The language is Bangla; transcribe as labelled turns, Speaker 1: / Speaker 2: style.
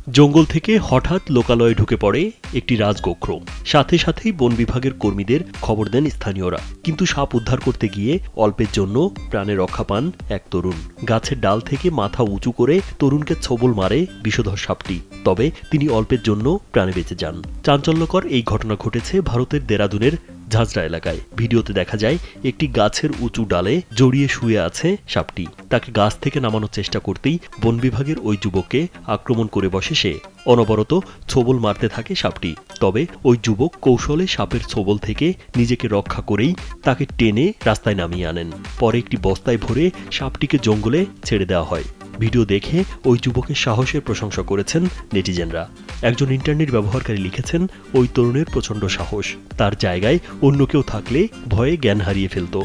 Speaker 1: জঙ্গল থেকে হঠাৎ লোকালয়ে ঢুকে পড়ে একটি রাজগোখরো। সাথে সাথেই বন বিভাগের কর্মীদের খবর দেন স্থানীয়রা। কিন্তু সাপ উদ্ধার করতে গিয়ে অল্পের জন্য প্রাণে রক্ষা পান এক তরুণ। গাছের ডাল থেকে মাথা উঁচু করে তরুণকে ছোবল মারে বিষধর সাপটি। তবে তিনি অল্পের জন্য প্রাণে বেঁচে যান। চাঞ্চল্যকর এই ঘটনা ঘটেছে ভারতের দেরাদুনের ঝাঁঝরা এলাকায়। ভিডিওতে দেখা যায় একটি গাছের উঁচু ডালে জড়িয়ে শুয়ে আছে সাপটি। তাকে গাছ থেকে নামানোর চেষ্টা করতেই বন বিভাগের ওই যুবককে আক্রমণ করে বসে সে। অনবরত ছোবল মারতে থাকে সাপটি। তবে ওই যুবক কৌশলে সাপের ছোবল থেকে নিজেকে রক্ষা করেই তাকে টেনে রাস্তায় নামিয়ে আনেন। পরে একটি বস্তায় ভরে সাপটিকে জঙ্গলে ছেড়ে দেওয়া হয়। ভিডিও দেখে ওই যুবকের সাহসের প্রশংসা করেছেন নেটিজেনরা। একজন ইন্টারনেট ব্যবহারকারী লিখেছেন, ওই তরুণের প্রচণ্ড সাহস। তার জায়গায় অন্য কেউ থাকলে ভয়ে জ্ঞান হারিয়ে ফেলত।